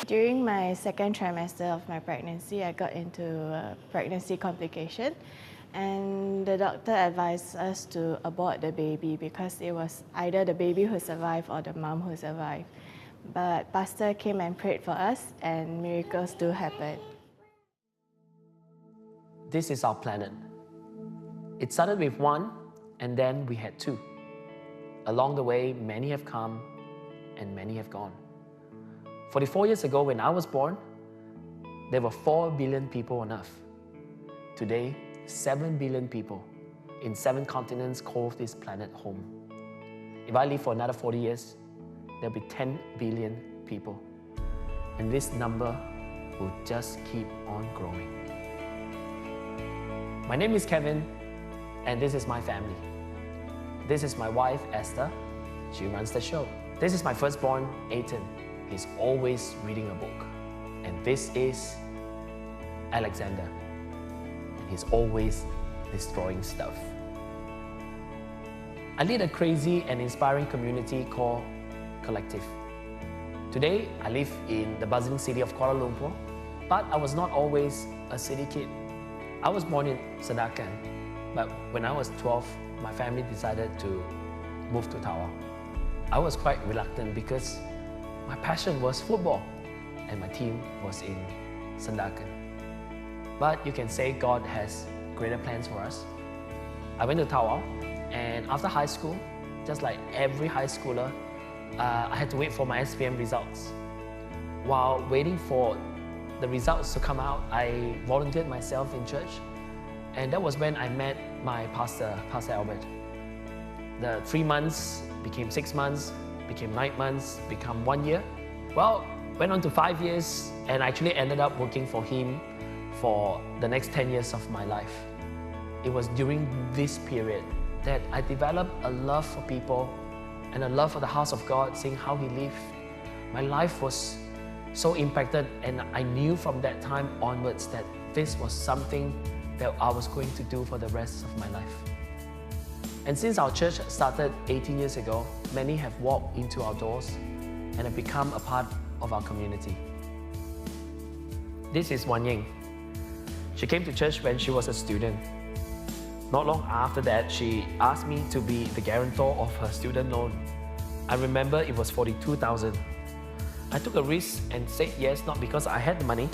During my second trimester of my pregnancy, I got into a pregnancy complication, and the doctor advised us to abort the baby because it was either the baby who survived or the mom who survived. But Pastor came and prayed for us, and miracles do happen. This is our planet. It started with one, and then we had two. Along the way, many have come and many have gone. 44 years ago, when I was born, there were 4 billion people on Earth. Today, 7 billion people in 7 continents call this planet home. If I live for another 40 years, there'll be 10 billion people. And this number will just keep on growing. My name is Kevin, and this is my family. This is my wife, Esther. She runs the show. This is my firstborn, Aiton. He's always reading a book. And this is Alexander. He's always destroying stuff. I lead a crazy and inspiring community called Collective. Today, I live in the buzzing city of Kuala Lumpur, but I was not always a city kid. I was born in Sandakan, but when I was 12, my family decided to move to Tawau. I was quite reluctant because my passion was football and my team was in Sandakan. But you can say God has greater plans for us. I went to Tawau, and after high school, just like every high schooler, I had to wait for my SPM results. While waiting for the results to come out, I volunteered myself in church, and that was when I met my pastor, Pastor Albert. The 3 months became 6 months, became 9 months, become 1 year. Well, went on to 5 years, and I actually ended up working for him for the next 10 years of my life. It was during this period that I developed a love for people and a love for the house of God, seeing how he lived. My life was so impacted, and I knew from that time onwards that this was something that I was going to do for the rest of my life. And since our church started 18 years ago, many have walked into our doors and have become a part of our community. This is Wan Ying. She came to church when she was a student. Not long after that, she asked me to be the guarantor of her student loan. I remember it was 42,000. I took a risk and said yes, not because I had the money,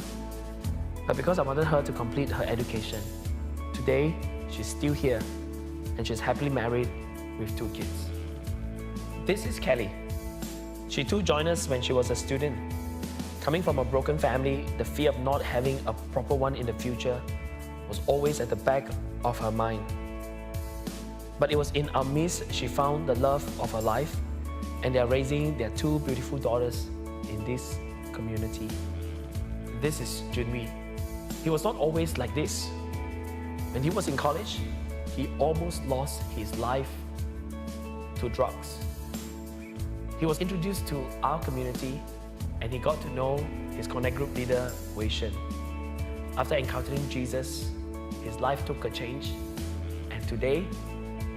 but because I wanted her to complete her education. Today, she's still here, and she's happily married with 2 kids. This is Kelly. She too joined us when she was a student. Coming from a broken family, the fear of not having a proper one in the future was always at the back of her mind. But it was in our midst she found the love of her life, and they are raising their 2 beautiful daughters in this community. This is Junmi. He was not always like this. When he was in college, he almost lost his life to drugs. He was introduced to our community, and he got to know his Connect Group leader, Wei Shen. After encountering Jesus, his life took a change, and today,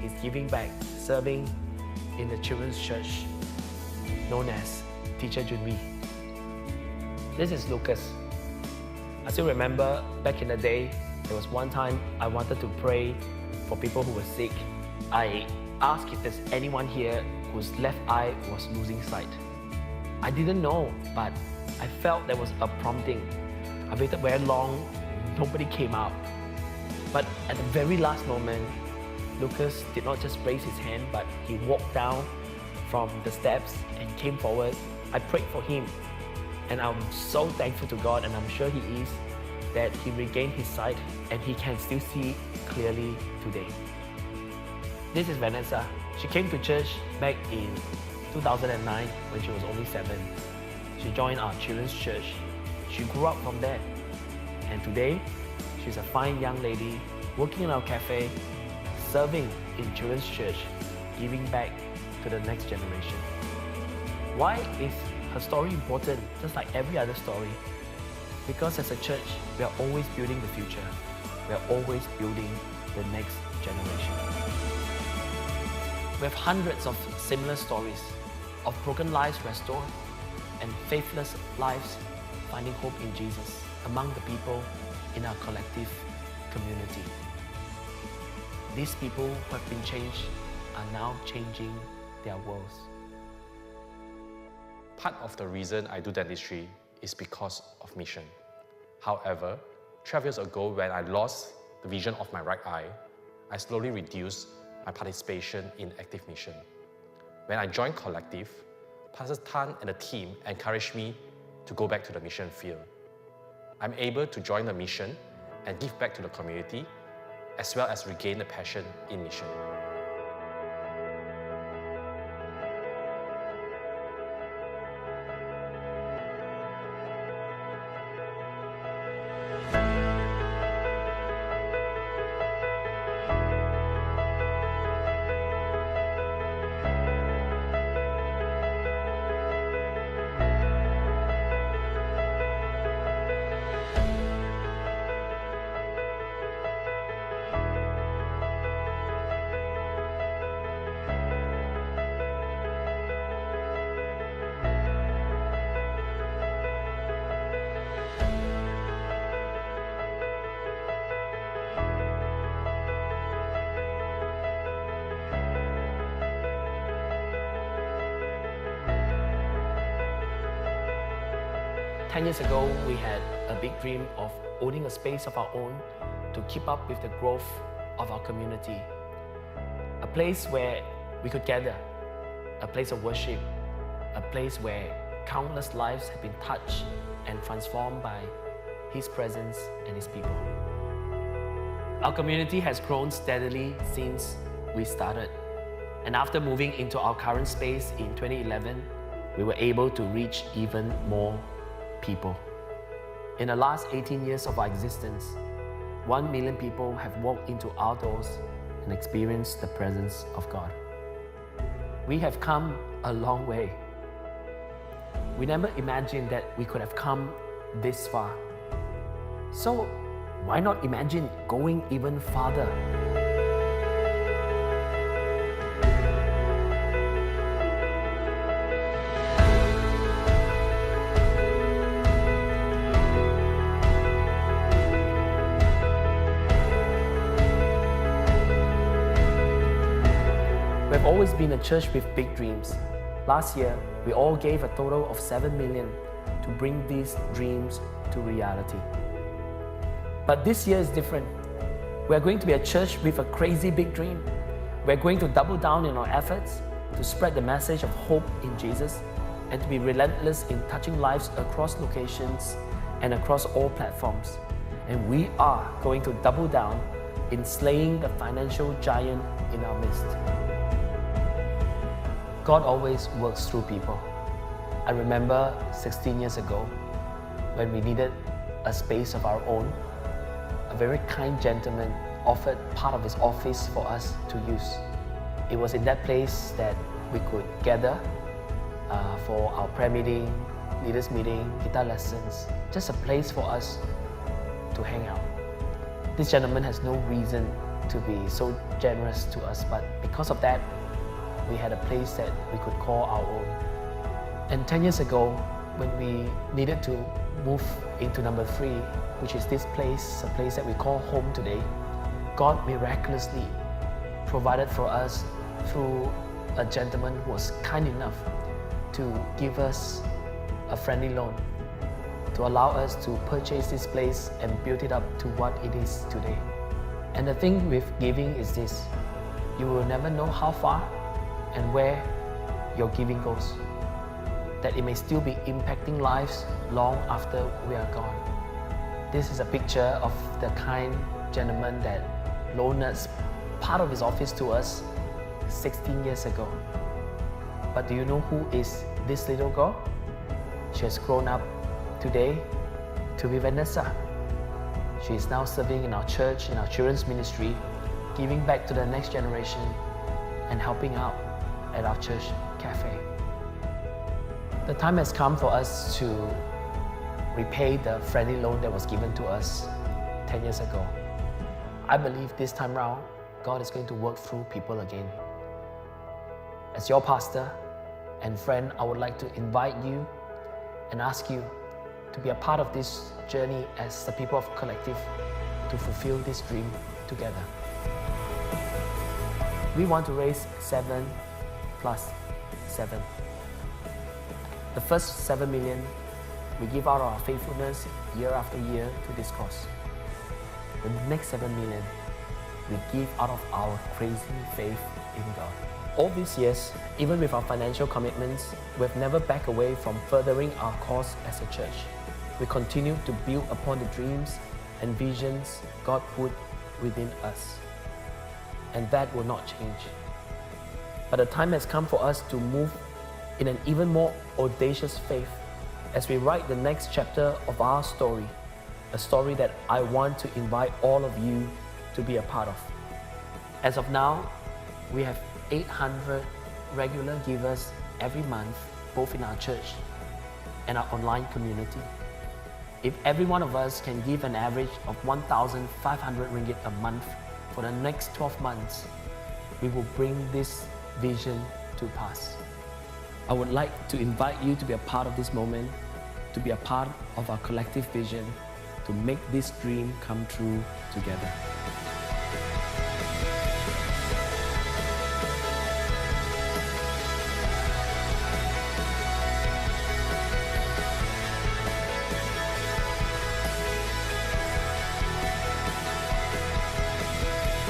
he's giving back, serving in the children's church known as Teacher Junmi. This is Lucas. I still remember back in the day, there was one time I wanted to pray for people who were sick. I asked if there's anyone here whose left eye was losing sight. I didn't know, but I felt there was a prompting. I waited very long, nobody came out. But at the very last moment, Lucas did not just raise his hand, but he walked down from the steps and came forward. I prayed for him, and I'm so thankful to God, and I'm sure he is, that he regained his sight and he can still see clearly today. This is Vanessa. She came to church back in 2009 when she was only 7. She joined our children's church. She grew up from there, and today she's a fine young lady working in our cafe, serving in children's church, giving back to the next generation. Why is her story important, just like every other story? Because as a church, we are always building the future. We are always building the next generation. We have hundreds of similar stories of broken lives restored and faithless lives finding hope in Jesus among the people in our collective community. These people who have been changed are now changing their worlds. Part of the reason I do dentistry is because of mission. However, 12 years ago when I lost the vision of my right eye, I slowly reduced my participation in active mission. When I joined Collective, Pastor Tan and the team encouraged me to go back to the mission field. I'm able to join the mission and give back to the community, as well as regain the passion in mission. 10 years ago, we had a big dream of owning a space of our own to keep up with the growth of our community. A place where we could gather, a place of worship, a place where countless lives have been touched and transformed by His presence and His people. Our community has grown steadily since we started. And after moving into our current space in 2011, we were able to reach even more people. In the last 18 years of our existence, 1 million people have walked into our doors and experienced the presence of God. We have come a long way. We never imagined that we could have come this far. So why not imagine going even farther? We've always been a church with big dreams. Last year, we all gave a total of 7 million to bring these dreams to reality. But this year is different. We're going to be a church with a crazy big dream. We're going to double down in our efforts to spread the message of hope in Jesus and to be relentless in touching lives across locations and across all platforms. And we are going to double down in slaying the financial giant in our midst. God always works through people. I remember 16 years ago when we needed a space of our own, a very kind gentleman offered part of his office for us to use. It was in that place that we could gather for our prayer meeting, leaders meeting, guitar lessons, just a place for us to hang out. This gentleman has no reason to be so generous to us, but because of that, we had a place that we could call our own. And 10 years ago, when we needed to move into number 3, which is this place, a place that we call home today, God miraculously provided for us through a gentleman who was kind enough to give us a friendly loan to allow us to purchase this place and build it up to what it is today. And the thing with giving is this: you will never know how far and where your giving goes, that it may still be impacting lives long after we are gone. This is a picture of the kind gentleman that loaned us part of his office to us 16 years ago. But do you know who is this little girl? She has grown up today to be Vanessa. She is now serving in our church, in our children's ministry, giving back to the next generation and helping out at our church cafe. The time has come for us to repay the friendly loan that was given to us 10 years ago. I believe this time round, God is going to work through people again. As your pastor and friend, I would like to invite you and ask you to be a part of this journey as the people of Collective to fulfill this dream together. We want to raise 7 plus 7. The first 7 million, we give out our faithfulness year after year to this cause. The next 7 million, we give out of our crazy faith in God. All these years, even with our financial commitments, we've never backed away from furthering our cause as a church. We continue to build upon the dreams and visions God put within us. And that will not change. But the time has come for us to move in an even more audacious faith as we write the next chapter of our story, a story that I want to invite all of you to be a part of. As of now, we have 800 regular givers every month, both in our church and our online community. If every one of us can give an average of 1,500 ringgit a month for the next 12 months, we will bring this vision to pass. I would like to invite you to be a part of this moment, to be a part of our collective vision, to make this dream come true together.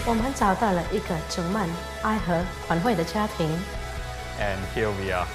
我们找到了一个充满爱和团会的家庭。 And here we are